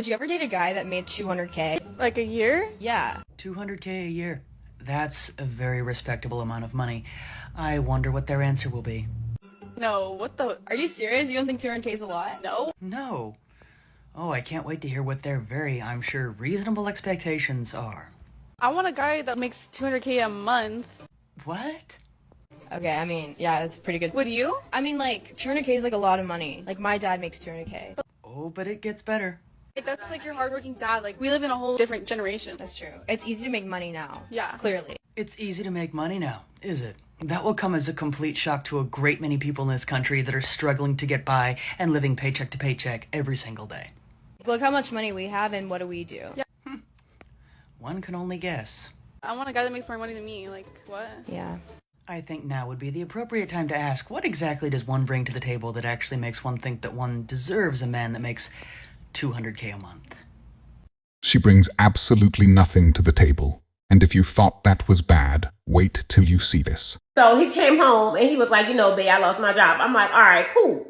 Did you ever date a guy that made 200K? Like a year? Yeah. 200K a year. That's a very respectable amount of money. I wonder what their answer will be. No, what the? Are you serious? You don't think 200K is a lot? No. No. Oh, I can't wait to hear what their very, I'm sure, reasonable expectations are. I want a guy that makes 200K a month. What? Okay, I mean, yeah, that's pretty good. Would you? I mean, like, 200K is like a lot of money. Like, my dad makes 200K. Oh, but it gets better. That's like your hardworking dad. Like, we live in a whole different generation. That's true. It's easy to make money now. Yeah. Clearly. It's easy to make money now, is it? That will come as a complete shock to a great many people in this country that are struggling to get by and living paycheck to paycheck every single day. Look how much money we have and what do we do? Yeah. One can only guess. I want a guy that makes more money than me. Like, what? Yeah. I think now would be the appropriate time to ask, what exactly does one bring to the table that actually makes one think that one deserves a man that makes 200K a month? She brings absolutely nothing to the table. And if you thought that was bad, wait till you see this. So he came home and he was like, babe, I lost my job. I'm like, all right, cool.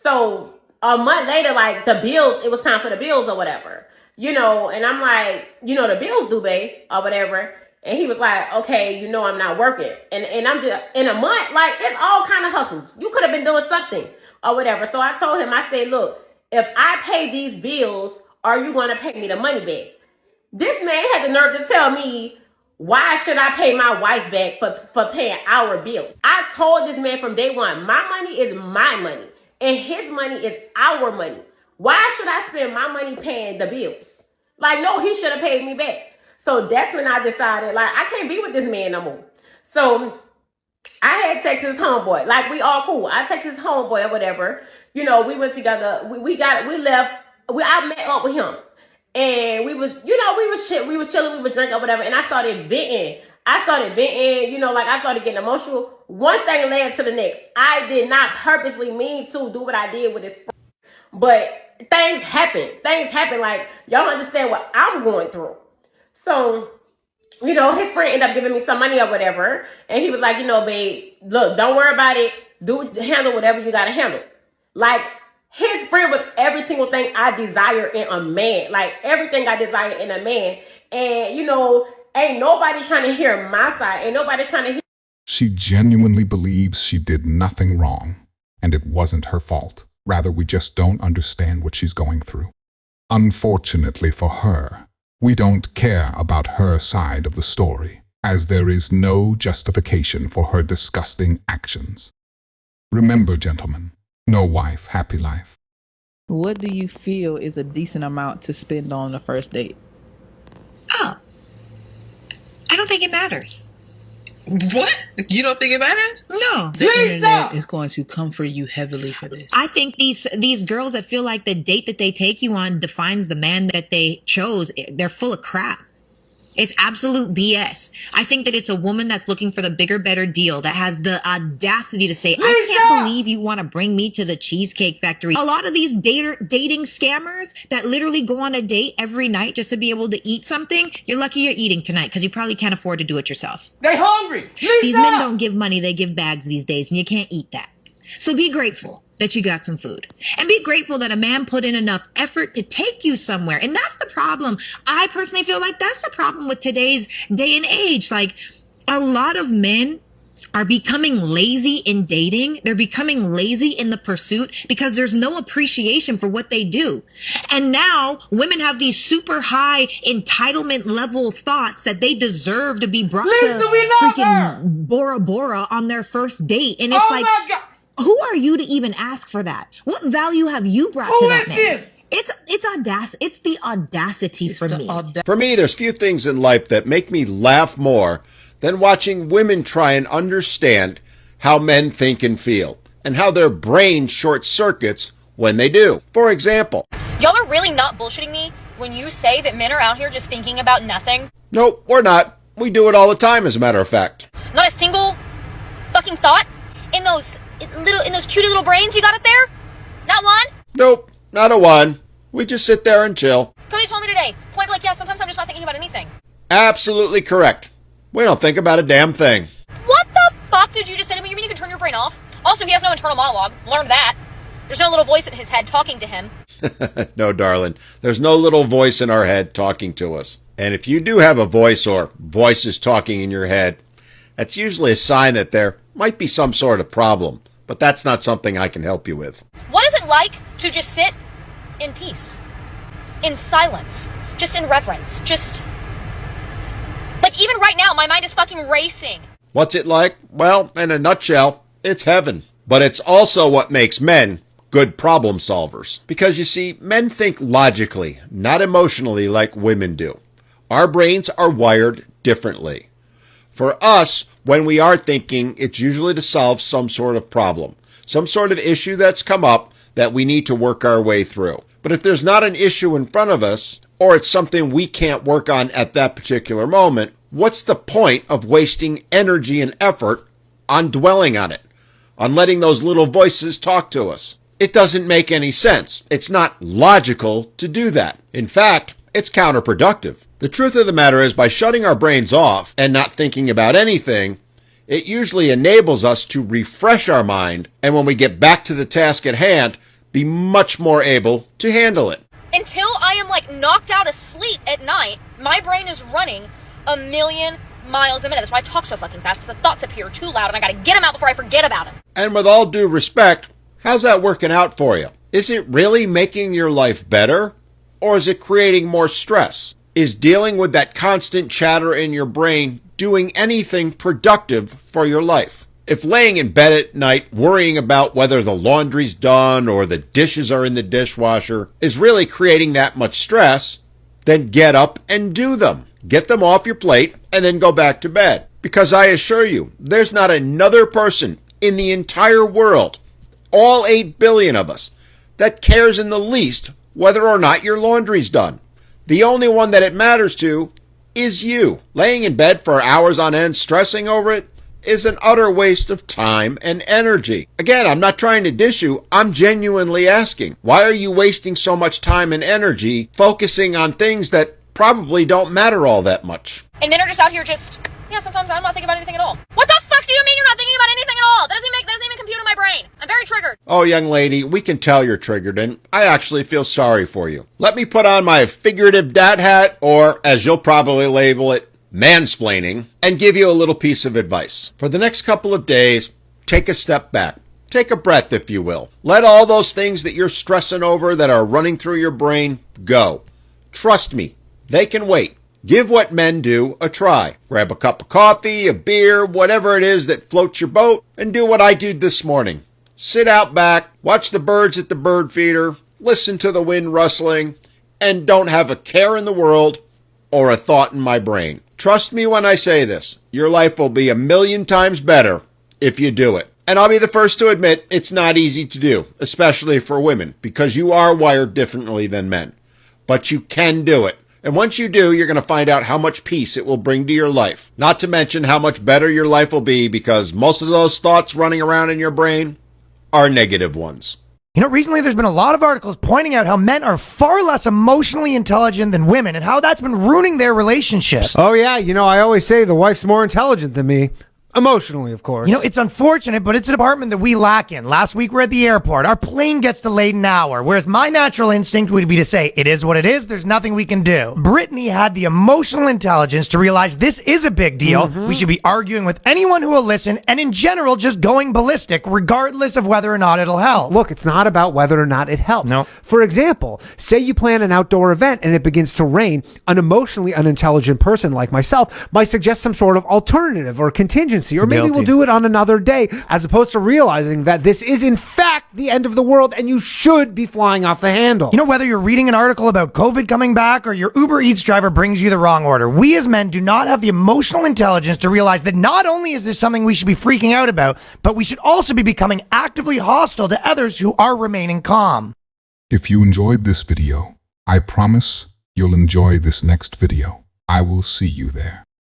So a month later, like the bills, it was time for the bills or whatever, and I'm like, the bills due, babe, or whatever. And he was like, okay, I'm not working. And I'm just, in a month, like, it's all kind of hustles. You could have been doing something or whatever. So I told him, I said, look, if I pay these bills, are you going to pay me the money back? This man had the nerve to tell me, why should I pay my wife back for paying our bills? I told this man from day one, my money is my money and his money is our money. Why should I spend my money paying the bills? Like, no, he should have paid me back. So that's when I decided, like, I can't be with this man no more. So I had text his homeboy. Like, we all cool. I text his homeboy or whatever. We went together. I met up with him. And we was chilling, we was drinking or whatever. And I started venting. I started getting emotional. One thing led to the next. I did not purposely mean to do what I did with his friend. But things happen. Like, y'all understand what I'm going through. So, his friend ended up giving me some money or whatever. And he was like, babe, look, don't worry about it. Handle whatever you got to handle. Like, his friend was every single thing I desire in a man. Like, everything I desire in a man. And, ain't nobody trying to hear my side. Ain't nobody trying to hear. She genuinely believes she did nothing wrong, and it wasn't her fault. Rather, we just don't understand what she's going through. Unfortunately for her, we don't care about her side of the story, as there is no justification for her disgusting actions. Remember, gentlemen, no wife, happy life. What do you feel is a decent amount to spend on the first date? Oh, I don't think it matters. What? You don't think it matters? No. The internet is going to come for you heavily for this. I think these girls that feel like the date that they take you on defines the man that they chose, they're full of crap. It's absolute BS. I think that it's a woman that's looking for the bigger, better deal, that has the audacity to say, I can't believe you want to bring me to the Cheesecake Factory. A lot of these dating scammers that literally go on a date every night just to be able to eat something, you're lucky you're eating tonight because you probably can't afford to do it yourself. They hungry. These men don't give money, they give bags these days, and you can't eat that. So be grateful that you got some food. And be grateful that a man put in enough effort to take you somewhere. And that's the problem. I personally feel like that's the problem with today's day and age. Like, a lot of men are becoming lazy in dating. They're becoming lazy in the pursuit because there's no appreciation for what they do. And now women have these super high entitlement level thoughts that they deserve to be brought to freaking Bora Bora on their first date. And it's who are you to even ask for that? What value have you brought to that man? This? It's the audacity for me. For me, there's few things in life that make me laugh more than watching women try and understand how men think and feel, and how their brain short circuits when they do. For example, y'all are really not bullshitting me when you say that men are out here just thinking about nothing? Nope, we're not. We do it all the time, as a matter of fact. Not a single fucking thought in those cutie little brains you got up there? Not one? Nope, not a one. We just sit there and chill. Cody told me today, point blank, yeah, sometimes I'm just not thinking about anything. Absolutely correct. We don't think about a damn thing. What the fuck did you just say to me? You mean you can turn your brain off? Also, he has no internal monologue. Learn that. There's no little voice in his head talking to him. No, darling. There's no little voice in our head talking to us. And if you do have a voice or voices talking in your head, that's usually a sign that there might be some sort of problem. But that's not something I can help you with. What is it like to just sit in peace? In silence? Just in reverence? Just... Like, even right now, my mind is fucking racing. What's it like? Well, in a nutshell, it's heaven. But it's also what makes men good problem solvers. Because you see, men think logically, not emotionally like women do. Our brains are wired differently. For us, when we are thinking, it's usually to solve some sort of problem, some sort of issue that's come up that we need to work our way through. But if there's not an issue in front of us, or it's something we can't work on at that particular moment, what's the point of wasting energy and effort on dwelling on it, on letting those little voices talk to us? It doesn't make any sense. It's not logical to do that. In fact, it's counterproductive. The truth of the matter is, by shutting our brains off and not thinking about anything, it usually enables us to refresh our mind, and when we get back to the task at hand, be much more able to handle it. Until I am like knocked out asleep at night, my brain is running 1,000,000 miles a minute. That's why I talk so fucking fast, because the thoughts up here are too loud and I gotta get them out before I forget about them. And with all due respect, how's that working out for you? Is it really making your life better? Or is it creating more stress? Is dealing with that constant chatter in your brain doing anything productive for your life? If laying in bed at night worrying about whether the laundry's done or the dishes are in the dishwasher is really creating that much stress, then get up and do them. Get them off your plate and then go back to bed. Because I assure you, there's not another person in the entire world, all 8 billion of us, that cares in the least whether or not your laundry's done. The only one that it matters to is you. Laying in bed for hours on end stressing over it is an utter waste of time and energy. Again, I'm not trying to dish you. I'm genuinely asking, why are you wasting so much time and energy focusing on things that probably don't matter all that much? And men are just out here just, yeah, sometimes I'm not thinking about anything at all. What the fuck do you mean you're not thinking about anything at all? That doesn't even compute in my brain. I'm very triggered. Oh, young lady, we can tell you're triggered, and I actually feel sorry for you. Let me put on my figurative dad hat, or as you'll probably label it, mansplaining, and give you a little piece of advice. For the next couple of days, take a step back. Take a breath, if you will. Let all those things that you're stressing over that are running through your brain go. Trust me, they can wait. Give what men do a try. Grab a cup of coffee, a beer, whatever it is that floats your boat, and do what I did this morning. Sit out back, watch the birds at the bird feeder, listen to the wind rustling, and don't have a care in the world or a thought in my brain. Trust me when I say this, your life will be 1,000,000 times better if you do it. And I'll be the first to admit it's not easy to do, especially for women, because you are wired differently than men. But you can do it. And once you do, you're going to find out how much peace it will bring to your life. Not to mention how much better your life will be, because most of those thoughts running around in your brain are negative ones. You know, recently there's been a lot of articles pointing out how men are far less emotionally intelligent than women and how that's been ruining their relationships. Oh, yeah. You know, I always say the wife's more intelligent than me. Emotionally, of course. You know, it's unfortunate, but it's a department that we lack in. Last week we're at the airport. Our plane gets delayed an hour, whereas my natural instinct would be to say, it is what it is, there's nothing we can do. Brittany had the emotional intelligence to realize this is a big deal. We should be arguing with anyone who will listen, and in general, just going ballistic, regardless of whether or not it'll help. Look, it's not about whether or not it helps. No. For example, say you plan an outdoor event and it begins to rain. An emotionally unintelligent person like myself might suggest some sort of alternative or contingency, or maybe we'll do it on another day, as opposed to realizing that this is in fact the end of the world and you should be flying off the handle. You know, whether you're reading an article about COVID coming back or your Uber Eats driver brings you the wrong order, we as men do not have the emotional intelligence to realize that not only is this something we should be freaking out about, but we should also be becoming actively hostile to others who are remaining calm. If you enjoyed this video, I promise you'll enjoy this next video. I will see you there.